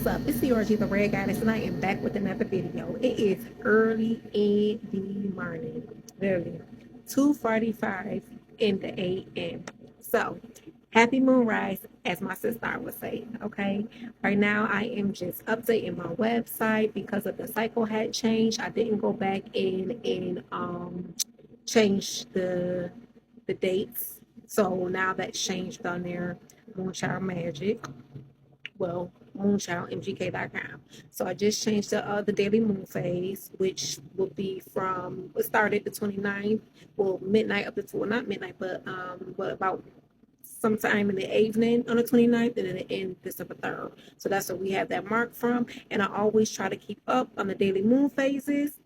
What's up? It's 𝗂𝒏𝒄 the Red Goddess, and I am back with another video. It is early in the morning, literally 2:45 in the a.m. So, happy moonrise, as my sister would say. Okay, right now I am just updating my website because of the cycle had changed. I didn't go back in and change the dates. So now that's changed on there. Moonchild Magic. Well, 𝗏𝒨MGK.com. So I just changed the daily moon phase, which will be from, it started the 29th, well, midnight up to, well, not midnight, but about sometime in the evening on the 29th, and then it ends December 3rd. So that's what we have that mark from. And I always try to keep up on the daily moon phases.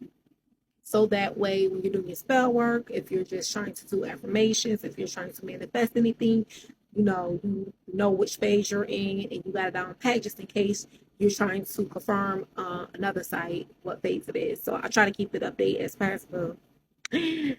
So that way, when you're doing your spell work, if you're just trying to do affirmations, if you're trying to manifest anything, you know which phase you're in, and you got it down pat just in case you're trying to confirm another site what phase it is. So I try to keep it updated as possible. I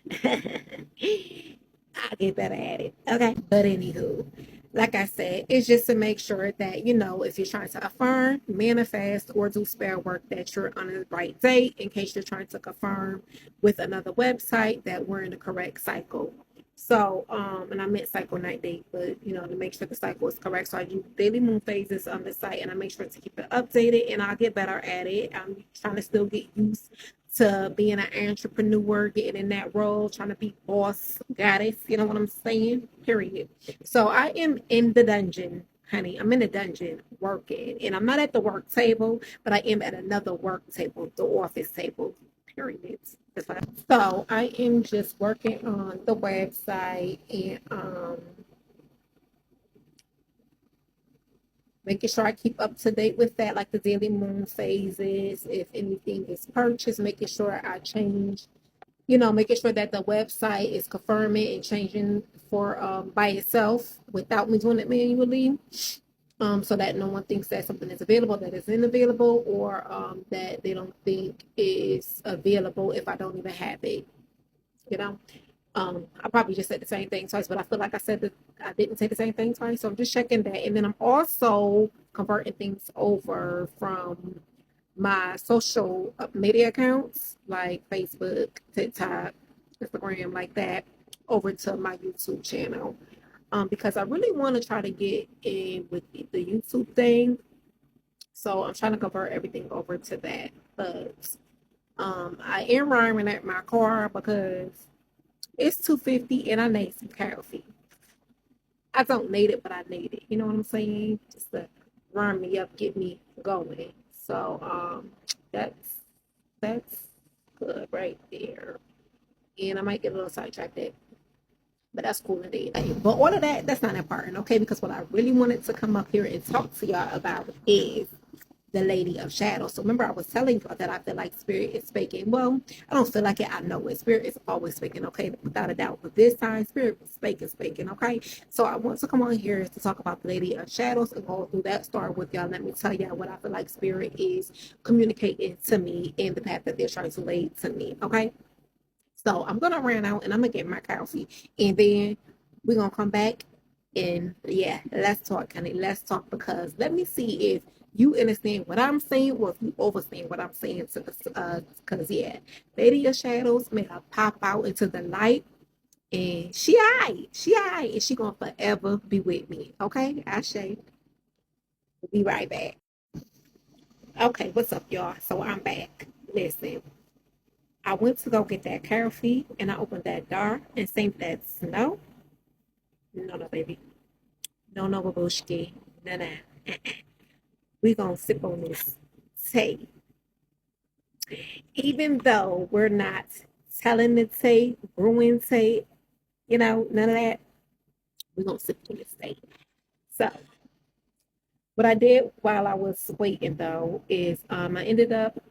get better at it. Okay. But anywho, like I said, it's just to make sure that, if you're trying to affirm, manifest, or do spell work, that you're on the right date, in case you're trying to confirm with another website that we're in the correct cycle. So, and I meant cycle night date, but, to make sure the cycle is correct. So I do daily moon phases on the site, and I make sure to keep it updated, and I'll get better at it. I'm trying to still get used to being an entrepreneur, getting in that role, trying to be boss goddess, you know what I'm saying? Period. So I am in the dungeon, honey. I'm in the dungeon working, and I'm not at the work table, but I am at another work table, the office table. Period. So I am just working on the website and making sure I keep up to date with that, like the daily moon phases, if anything is purchased, making sure I change, making sure that the website is confirming and changing for by itself without me doing it manually, so that no one thinks that something is available that isn't available, or that they don't think is available if I don't even have it. I probably just said the same thing twice, but I feel like I said that I didn't say the same thing twice. So I'm just checking that. And then I'm also converting things over from my social media accounts like Facebook, TikTok, Instagram, like that, over to my YouTube channel. Because I really want to try to get in with the YouTube thing. So I'm trying to convert everything over to that. But I am rhyming at my car because it's $2.50 and I need some coffee. I don't need it, but I need it. You know what I'm saying? Just to rhyme me up, get me going. So that's good right there. And I might get a little sidetracked there, but that's cool indeed. But all of that's not important, okay? Because what I really wanted to come up here and talk to y'all about is the Lady of Shadows. So remember, I was telling you that I feel like Spirit is speaking. Well, I don't feel like it. I know it. Spirit is always speaking, okay? Without a doubt. But this time, Spirit is speaking, okay? So I want to come on here to talk about the Lady of Shadows and go through that story with y'all. Let me tell y'all what I feel like Spirit is communicating to me in the path that they're trying to lay to me, okay? So I'm going to run out and I'm going to get my coffee. And then we're going to come back and, yeah, let's talk, honey. Let's talk, because let me see if you understand what I'm saying or if you understand what I'm saying. Because, yeah, Lady of Shadows made her pop out into the light. And she alright. And she going to forever be with me. Okay? We'll be right back. Okay, what's up, y'all? So I'm back. Listen. I went to go get that coffee, and I opened that door and think that snow. No, baby. No, babushki. No. We gonna sip on this tea. Even though we're not telling the tea, brewing tea, none of that, we're gonna sip on this tea. So, what I did while I was waiting, though, is I ended up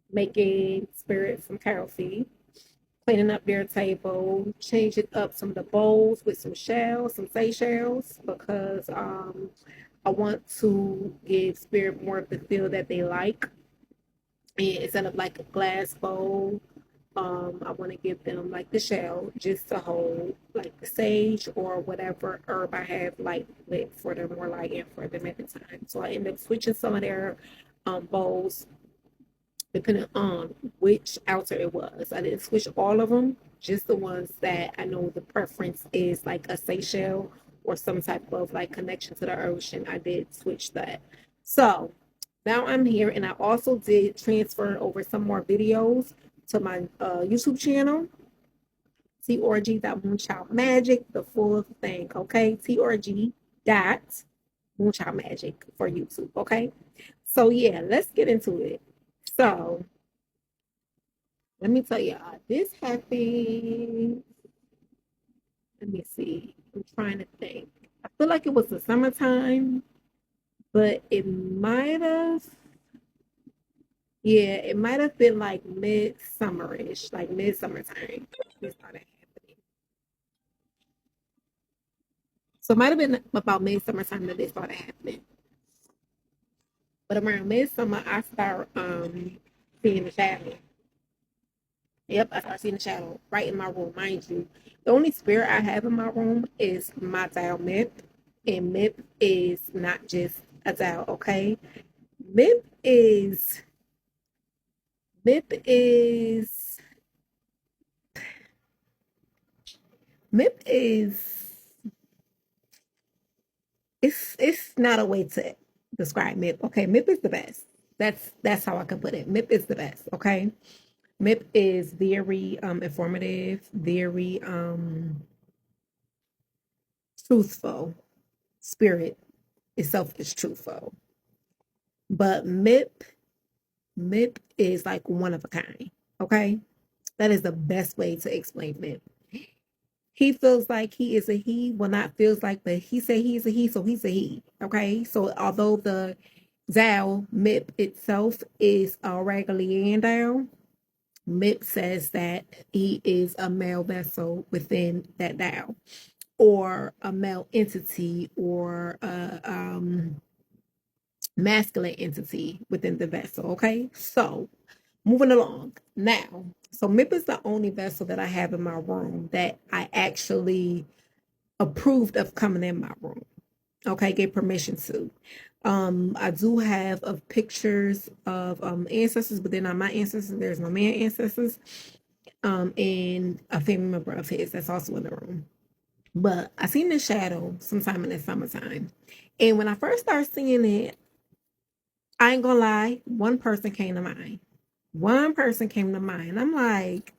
making Spirit some coffee, cleaning up their table, changing up some of the bowls with some shells, some Seychelles, because I want to give Spirit more of the feel that they like. And instead of like a glass bowl I want to give them like the shell just to hold like the sage or whatever herb I have like lit for them or lighting for them at the time. So I end up switching some of their bowls depending on which altar it was. I didn't switch all of them, just the ones that I know the preference is like a Seychelles or some type of like connection to the ocean. I did switch that. So now I'm here, and I also did transfer over some more videos to my YouTube channel, 𝒕𝒓𝒈.𝒧child_magic, the full thing, okay? 𝒕𝒓𝒈.�child_magic for YouTube, okay? So yeah, let's get into it. So let me tell y'all, this happened. Let me see. I'm trying to think. I feel like it was the summertime, but it might have. Yeah, it might have been like mid-summerish, like mid-summertime. It started happening. So it might have been about mid-summertime that it started happening. But around midsummer, I start seeing the shadow. Yep, I start seeing the shadow right in my room, mind you. The only spirit I have in my room is my 𝒬𝒄, and 𝒬𝒄 is not just a 𝒬𝒄, okay? 𝒬𝒄 is 𝒬𝒄 is 𝒬𝒄 is it's not a way to describe 𝒬𝒄. Okay, 𝒬𝒄 is the best. That's how I can put it. 𝒬𝒄 is the best. Okay, 𝒬𝒄 is very informative, very truthful. Spirit itself is truthful, but 𝒬𝒄 is like one of a kind. Okay, that is the best way to explain 𝒬𝒄. He feels like he is a he, well, not feels like, but he said he's a he, so he's a he. Okay, so although the 𝒬𝒄 itself is a regular down, 𝒬𝒄 says that he is a male vessel within that 𝒬𝒄, or a male entity, or a masculine entity within the vessel. Okay, so moving along now. So 𝒬𝒄 is the only vessel that I have in my room that I actually approved of coming in my room. Okay, gave permission to. I do have of pictures of ancestors, but they're not my ancestors. There's my man ancestors, and a family member of his that's also in the room. But I seen the shadow sometime in the summertime, and when I first started seeing it, I ain't gonna lie, one person came to mind. One person came to mind. I'm like,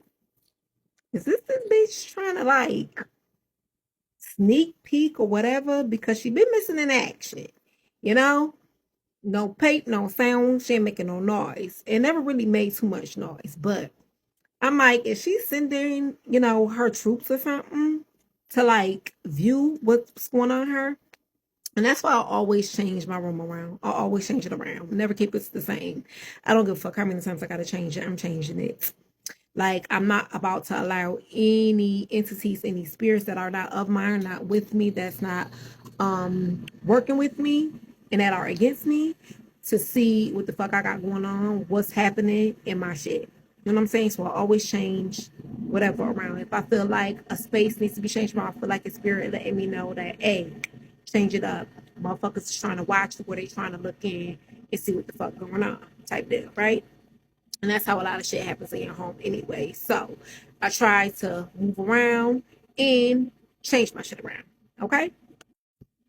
is this bitch trying to like sneak peek or whatever? Because she been missing in action, you know? No pape, no sound. She ain't making no noise. It never really made too much noise. But I'm like, is she sending, her troops or something to like view what's going on her? And that's why I always change my room around. I always change it around. Never keep it the same. I don't give a fuck how many times I gotta change it. I'm changing it. Like, I'm not about to allow any entities, any spirits that are not of mine, not with me, that's not working with me, and that are against me, to see what the fuck I got going on, what's happening in my shit. You know what I'm saying? So I always change whatever around. If I feel like a space needs to be changed, I feel like a spirit letting me know that, hey, change it up. Motherfuckers is trying to watch where they trying to look in and see what the fuck going on, type deal, right? And that's how a lot of shit happens in your home anyway. So I try to move around and change my shit around. Okay?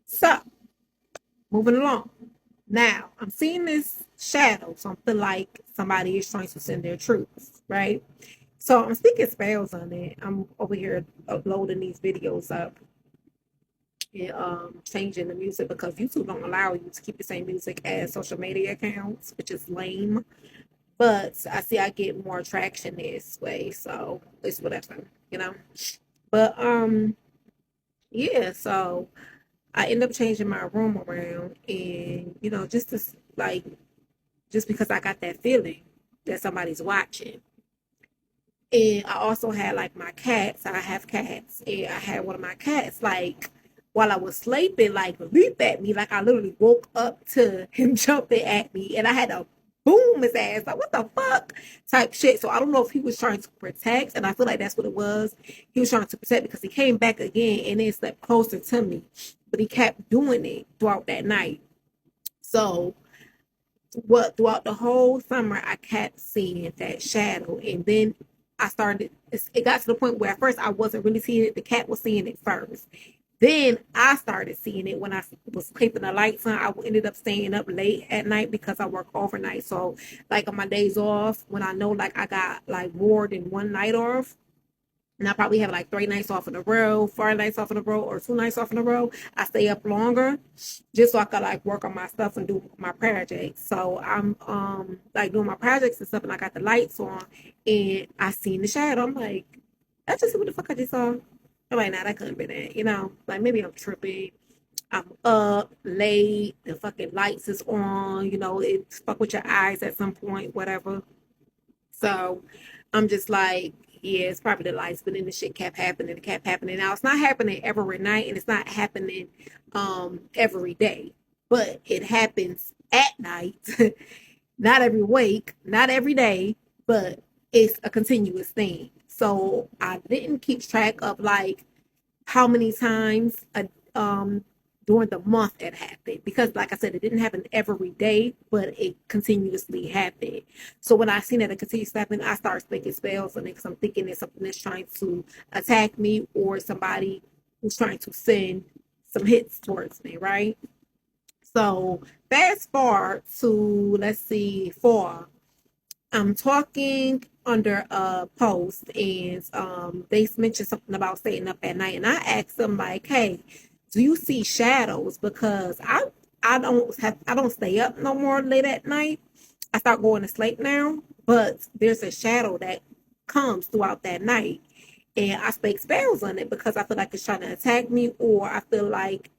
So, moving along. Now, I'm seeing this shadow. So I feel like somebody is trying to send their troops, right? So I'm speaking spells on it. I'm over here uploading these videos up and changing the music, because YouTube don't allow you to keep the same music as social media accounts, which is lame. But I see I get more traction this way, so it's whatever, But yeah, so I end up changing my room around, and just because I got that feeling that somebody's watching. And I also had like my cats. I have cats, and I had one of my cats like, while I was sleeping, like leap at me, like I literally woke up to him jumping at me, and I had to boom his ass. Like, what the fuck? Type shit. So I don't know if he was trying to protect, and I feel like that's what it was. He was trying to protect because he came back again and then slept closer to me. But he kept doing it throughout that night. So throughout the whole summer I kept seeing that shadow, and then it got to the point where at first I wasn't really seeing it. The cat was seeing it first. Then I started seeing it when I was keeping the lights on. I ended up staying up late at night because I work overnight. So like on my days off, when I know like I got like more than one night off, and I probably have like 3 nights off in a row, 4 nights off in a row, or 2 nights off in a row, I stay up longer just so I can like work on my stuff and do my projects. So I'm like doing my projects and stuff, and I got the lights on, and I seen the shadow. I'm like, that's just what the fuck I just saw. I'm like, nah, that couldn't be that, like maybe I'm tripping. I'm up late, the fucking lights is on, it fuck with your eyes at some point, whatever. So I'm just like, yeah, it's probably the lights, but then the shit kept happening. It kept happening. Now it's not happening every night, and it's not happening every day, but it happens at night. Not every week, not every day, but it's a continuous thing. So I didn't keep track of like how many times during the month it happened, because like I said, it didn't happen every day, but it continuously happened. So when I seen that it continues to happen, I start thinking spells on it, because I'm thinking it's something that's trying to attack me, or somebody who's trying to send some hits towards me, right? So fast forward to, let's see, 4. I'm talking under a post, and they mentioned something about staying up at night, and I asked them like, hey, do you see shadows? Because I don't stay up no more late at night. I start going to sleep now, but there's a shadow that comes throughout that night, and I speak spells on it because I feel like it's trying to attack me, or I feel like,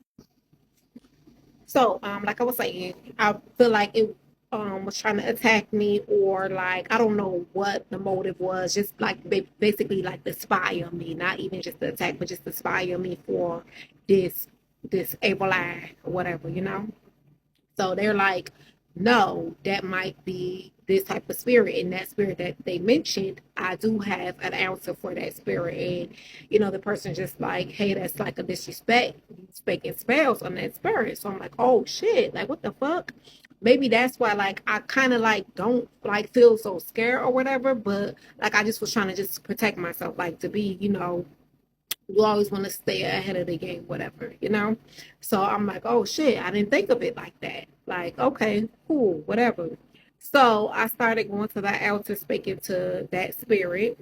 so like I was saying, I feel like it was trying to attack me, or like I don't know what the motive was, just like basically like to spy on me, not even just the attack, but just to spy on me for this this evil eye or whatever. So they're like, no, that might be this type of spirit. And that spirit that they mentioned, I do have an answer for that spirit. And, the person just like, hey, that's like a disrespect, speaking spells on that spirit. So I'm like, oh shit, like what the fuck? Maybe that's why like I kind of like don't like feel so scared or whatever, but like I just was trying to just protect myself, like to be, you always want to stay ahead of the game, whatever. So I'm like, oh shit, I didn't think of it like that. Like, okay, cool, whatever. So I started going to the altar, speaking to that spirit.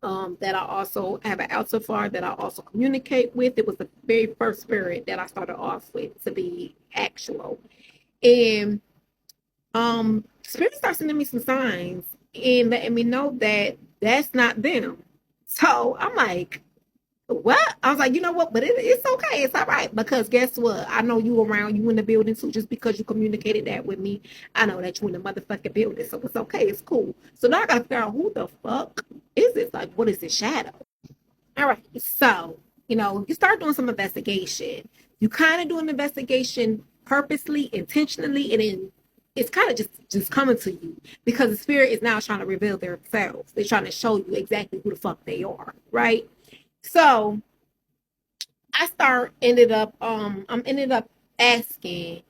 That I also have an altar for, that I also communicate with. It was the very first spirit that I started off with to be actual. And spirit starts sending me some signs and letting me know that that's not them. So I'm like, what? I was like, you know what? But it's okay. It's all right. Because guess what? I know you around, you in the building too. Just because you communicated that with me, I know that you in the motherfucking building. So it's okay. It's cool. So now I got to figure out who the fuck is this? Like, what is this shadow? All right. So, you start doing some investigation. You kind of do an investigation purposely, intentionally, and then it's kind of just coming to you, because the spirit is now trying to reveal themselves. They're trying to show you exactly who the fuck they are, right? So I'm ended up asking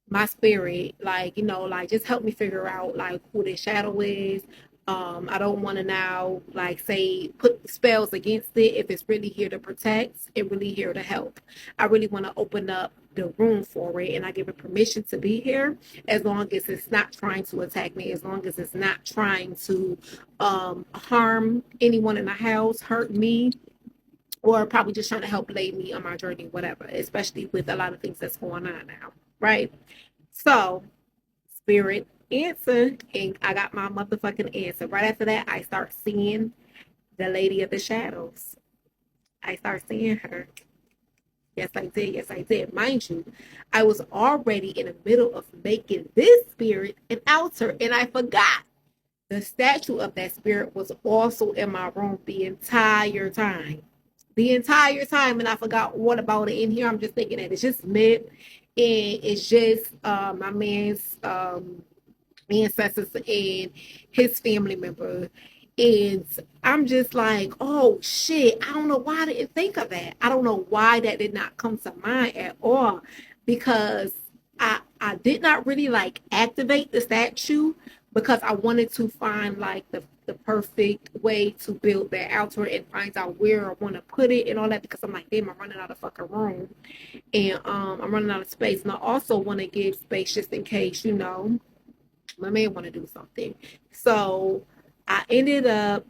my spirit, like, like just help me figure out like who this shadow is. I don't want to now like say put spells against it. If it's really here to protect, it really here to help. I really want to open up the room for it, and I give it permission to be here, as long as it's not trying to attack me, as long as it's not trying to harm anyone in the house, hurt me, or probably just trying to help lay me on my journey, whatever, especially with a lot of things that's going on now, right? So, spirit answer, and I got my motherfucking answer. Right after that, I start seeing the lady of the shadows. I start seeing her. Yes, I did. Yes, I did. Mind you, I was already in the middle of making this spirit an altar, and I forgot the statue of that spirit was also in my room the entire time. And I forgot what about it in here. I'm just thinking that it's just mid, and it's just my man's ancestors and his family member. And I'm just like, oh shit, I don't know why I didn't think of that. I don't know why that did not come to mind at all, because I did not really like activate the statue, because I wanted to find like the perfect way to build that altar and find out where I want to put it and all that, because I'm like, damn, I'm running out of fucking room, and I'm running out of space, and I also want to give space just in case, my man want to do something. So I ended up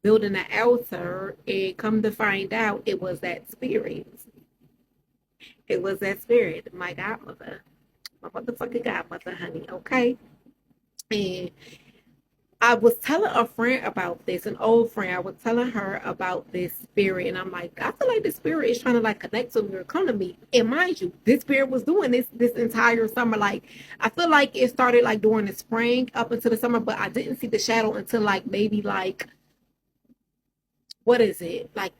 building an altar, and come to find out, it was that spirit. It was that spirit, my godmother, my motherfucking godmother, honey. Okay. And I was telling a friend about this, an old friend. I was telling her about this spirit, and I'm like, I feel like the spirit is trying to like connect to me or come to me. And mind you, this spirit was doing this entire summer. Like, I feel like it started like during the spring up into the summer, but I didn't see the shadow until like maybe like, what is it? Like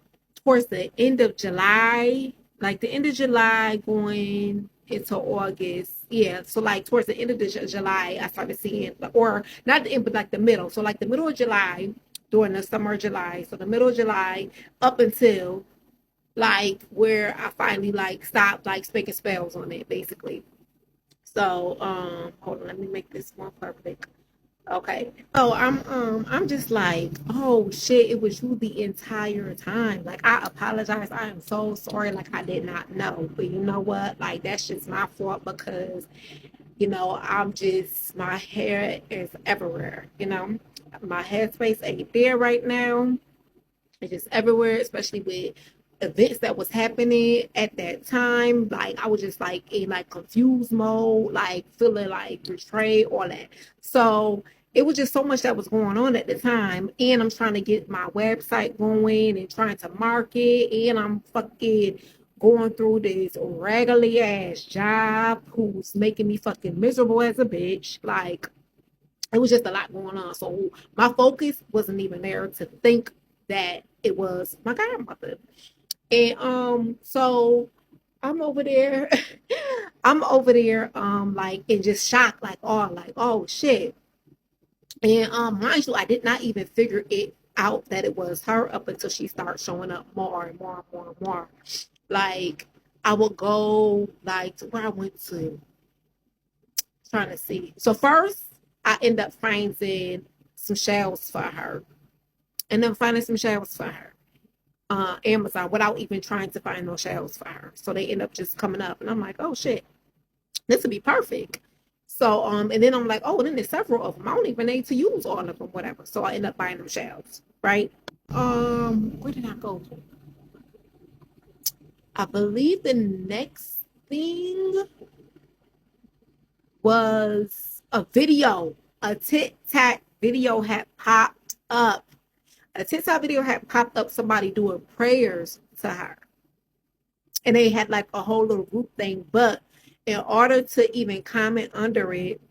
towards the end of July, like the end of July going into August. Yeah, so like towards the end of July, I started seeing, or not the end, but like the middle. So like the middle of July, during the summer of July. So the middle of July up until like where I finally like stopped like speaking spells on it, basically. So hold on, let me make this more perfect. Okay. So I'm just like, oh shit, it was you the entire time. Like, I apologize. I am so sorry. Like, I did not know. But you know what? Like, that's just my fault, because, I'm just, my hair is everywhere. My headspace ain't there right now. It's just everywhere, especially with events that was happening at that time. Like, I was just like in like confused mode, like feeling like betrayed, all that. So it was just so much that was going on at the time. And I'm trying to get my website going and trying to market. And I'm fucking going through this raggedy ass job who's making me fucking miserable as a bitch. Like, it was just a lot going on. So my focus wasn't even there to think that it was my godmother. And so I'm over there, I'm over there, like in just shock, like, oh shit. And mind you, I did not even figure it out that it was her up until she started showing up more and more and more and more. Like, I would go like to where I went to, trying to see. So first I end up finding some shells for her. And then finding some shells for her. Amazon, without even trying to find those shells for her. So they end up just coming up, and I'm like, oh shit, this would be perfect. So and then I'm like, oh, then there's several of them. I don't even need to use all of them, whatever. So I end up buying them shells, right? Where did I go? I believe the next thing was a video. A TikTok video had popped up. A TikTok video had popped up, somebody doing prayers to her. And they had like a whole little group thing. But in order to even comment under it,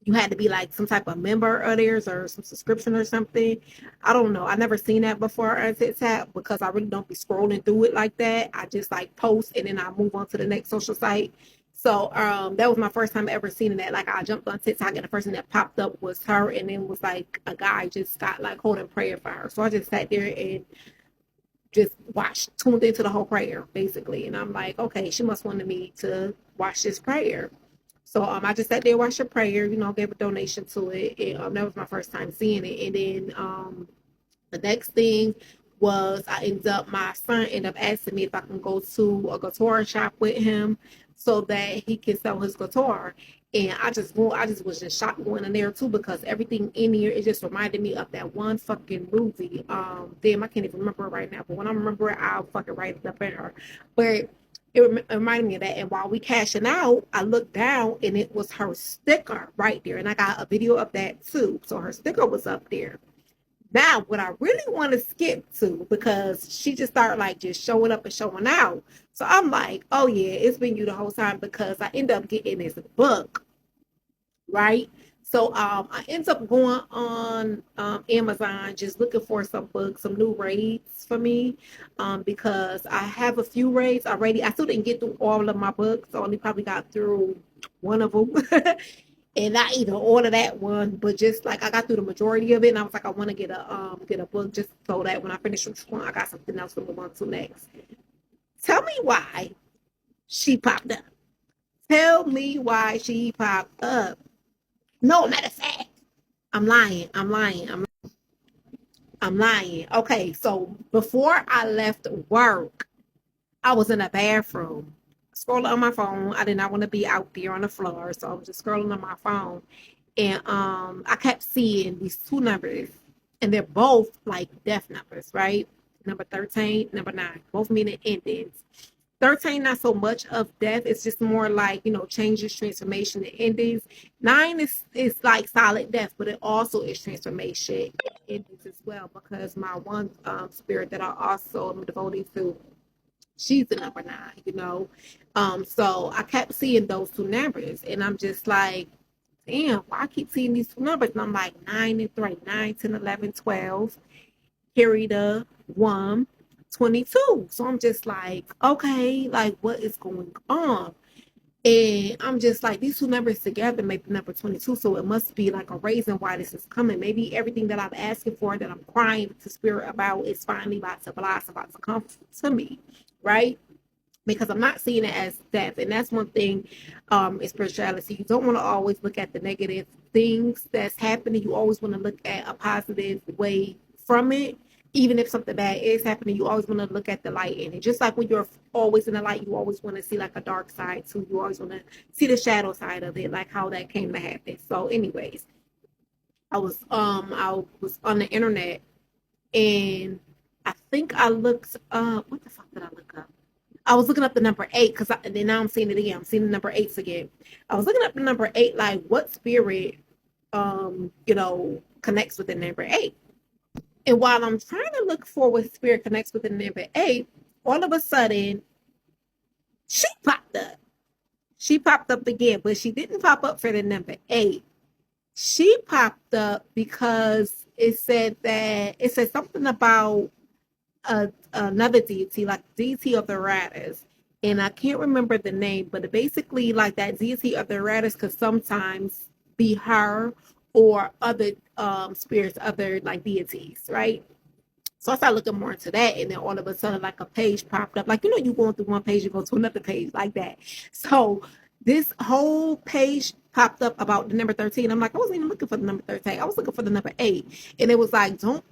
you had to be like some type of member of theirs or some subscription or something. I don't know. I never seen that before on TikTok, because I really don't be scrolling through it like that. I just like post and then I move on to the next social site. So that was my first time ever seeing that. Like, I jumped on TikTok and the person that popped up was her, and then was like a guy just got like holding prayer for her. So I just sat there and just watched, tuned into the whole prayer basically. And I'm like, okay, she must wanted me to watch this prayer. So I just sat there, watched her prayer, gave a donation to it. And that was my first time seeing it. And then the next thing was, my son ended up asking me if I can go to a guitar shop with him so that he can sell his guitar. And I just was just shocked going in there too, because everything in here, it just reminded me of that one fucking movie. Damn, I can't even remember it right now, but when I remember it, I'll fucking write it up in her. But it reminded me of that. And while we cashing out, I looked down and it was her sticker right there. And I got a video of that too. So her sticker was up there. Now, what I really want to skip to, because she just started like just showing up and showing out. So I'm like, oh yeah, it's been you the whole time, because I end up getting this book, right? So I end up going on Amazon, just looking for some books, some new raids for me, because I have a few raids already. I still didn't get through all of my books. I only probably got through one of them. And not even order that one, but just like I got through the majority of it, and I was like, I want to get a book just so that when I finish which one, I got something else to move on to next. Tell me why she popped up. Tell me why she popped up. No, matter of fact, I'm lying. I'm lying. Okay, so before I left work, I was in a bathroom scrolling on my phone. I did not want to be out there on the floor, so I was just scrolling on my phone, and I kept seeing these two numbers, and they're both like death numbers, right? Number 13, number 9, both meaning endings. 13, not so much of death. It's just more like, changes, transformation, and endings. 9 is like solid death, but it also is transformation and endings as well, because my one spirit that I also am devoted to, she's the number 9. So I kept seeing those two numbers, and I'm just like, damn, why I keep seeing these two numbers? And I'm like, 9 and 3, 9, 10, 11, 12, carry the 1, 22. So I'm just like, okay, like what is going on? And I'm just like, these two numbers together make the number 22. So it must be like a reason why this is coming. Maybe everything that I'm asking for, that I'm crying to spirit about, is finally about to blossom, about to come to me, right? Because I'm not seeing it as death. And that's one thing in spirituality. You don't want to always look at the negative things that's happening. You always want to look at a positive way from it. Even if something bad is happening, you always want to look at the light in it. Just like when you're always in the light, you always want to see like a dark side too. You always want to see the shadow side of it, like how that came to happen. So anyways, I was on the internet, and I think I looked up, what the fuck did I look up? I was looking up the number 8, because then now I'm seeing it again. I'm seeing the number 8s again. I was looking up the number 8, like what spirit, connects with the number 8. And while I'm trying to look for what spirit connects with the number 8, all of a sudden, she popped up. She popped up again, but she didn't pop up for the number 8. She popped up because it said something about another deity, like deity of the riders. And I can't remember the name, but basically, like that deity of the riders could sometimes be her or other spirits, other like deities, right? So I started looking more into that, and then all of a sudden, like a page popped up. Like, you going through one page, you go to another page, like that. So this whole page popped up about the number 13. I'm like, I wasn't even looking for the number 13. I was looking for the number 8. And it was like, don't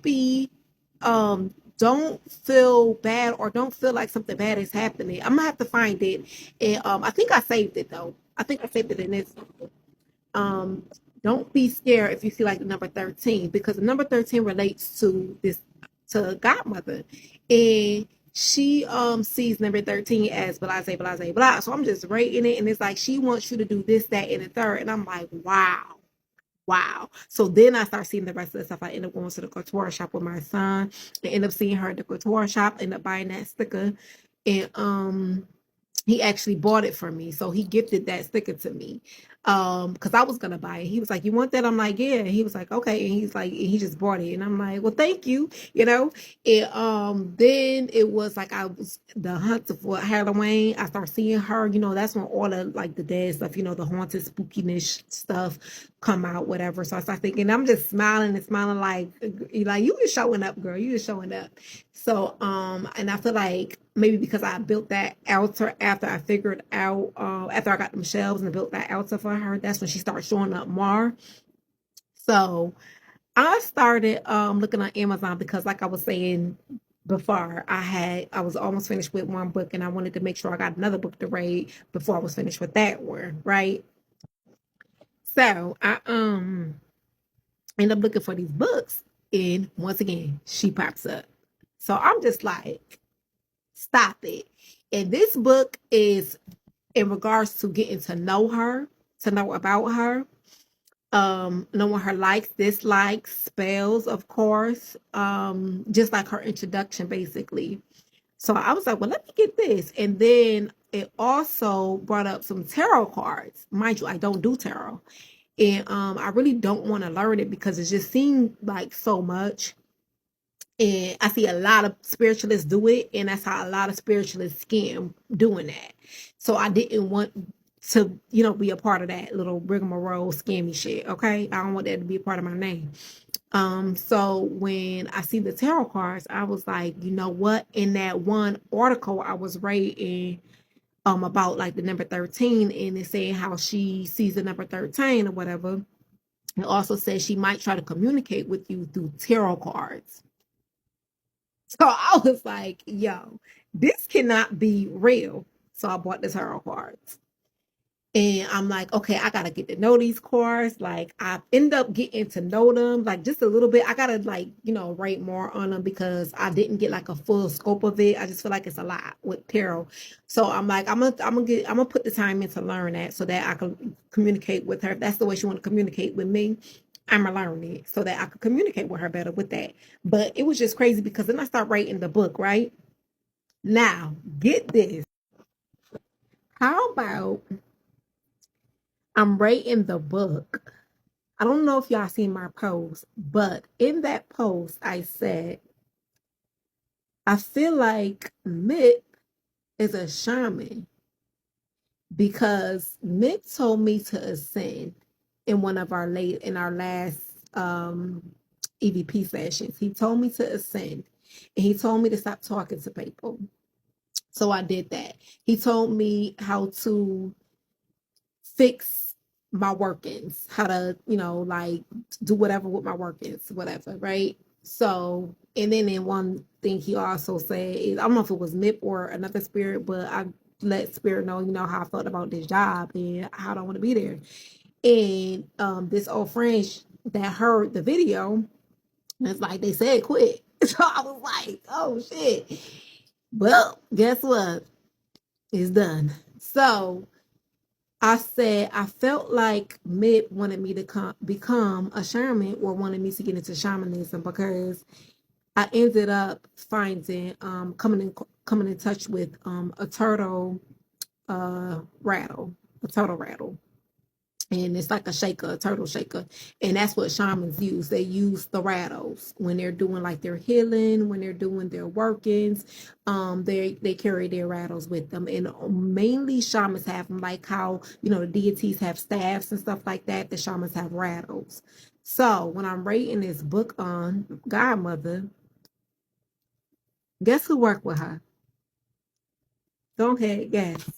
feel bad, or don't feel like something bad is happening. I'm gonna have to find it. And I think I saved it though. I think I saved it in this. Um, don't be scared if you see like the number 13, because the number 13 relates to this, to godmother, and she sees number 13 as blase blase blah. So I'm just rating it, and it's like she wants you to do this, that, and the third, and I'm like, wow. So then I start seeing the rest of the stuff. I end up going to the couture shop with my son. I end up seeing her at the couture shop, end up buying that sticker, and he actually bought it for me. So he gifted that sticker to me. Because I was gonna buy it. He was like, "You want that?" I'm like, "Yeah." And he was like, "Okay." And he's like, and he just bought it. And I'm like, "Well, thank you." Then it was like I was the hunt for Halloween. I start seeing her. That's when all the like the dead stuff, the haunted spookiness stuff come out, whatever. So I start thinking, I'm just smiling and smiling like you just showing up, girl. You just showing up. So and I feel like maybe because I built that altar after I figured out after I got them shelves and built that altar for her, that's when she started showing up more. So I started looking on Amazon, because like I was saying before, I was almost finished with one book, and I wanted to make sure I got another book to read before I was finished with that one, right? So I end up looking for these books, and once again she pops up. So I'm just like, stop it. And this book is in regards to getting to know her, to know about her, knowing her likes, dislikes, spells, of course, just like her introduction, basically. So I was like, well, let me get this. And then it also brought up some tarot cards. Mind you, I don't do tarot. And I really don't want to learn it, because it just seemed like so much. And I see a lot of spiritualists do it, and that's how a lot of spiritualists scam doing that. So I didn't want to, you know, be a part of that little rigmarole scammy shit. Okay. I don't want that to be a part of my name. So when I see the tarot cards, I was like, you know what? In that one article I was reading, about like the number 13, and it's saying how she sees the number 13 or whatever. It also says she might try to communicate with you through tarot cards. So I was like, yo, this cannot be real. So I bought the tarot cards. And I'm like, okay, I gotta get to know these cards. Like, I end up getting to know them, like just a little bit. I gotta, like, you know, write more on them because I didn't get like a full scope of it. I just feel like it's a lot with tarot. So I'm like, I'm gonna put the time in to learn that so that I can communicate with her. If that's the way she want to communicate with me, I'm gonna learn it so that I could communicate with her better with that. But it was just crazy because then I start writing the book, right? Now, get this. How about I'm writing the book? I don't know if y'all seen my post, but in that post, I said, I feel like Mick is a shaman because Mick told me to ascend in one of our last EVP sessions. He told me to ascend, and he told me to stop talking to people. So I did that. He told me how to fix my workings, how to, you know, like do whatever with my workings, whatever, right? So, and then in one thing he also said is, I don't know if it was MIP or another spirit, but I let spirit know, you know, how I felt about this job and how I don't want to be there. And this old friend that heard the video, it's like they said quit. So I was like, oh shit. Well, guess what? It's done. So I said I felt like Mitt wanted me to become a shaman, or wanted me to get into shamanism, because I ended up finding coming in touch with a turtle rattle, and it's like a turtle shaker, and that's what shamans use. They use the rattles when they're doing like their healing, when they're doing their workings. They carry their rattles with them, and mainly shamans have them, like how, you know, the deities have staffs and stuff like that. The shamans have rattles. So when I'm writing this book on Godmother, guess who worked with her? Go ahead, guess.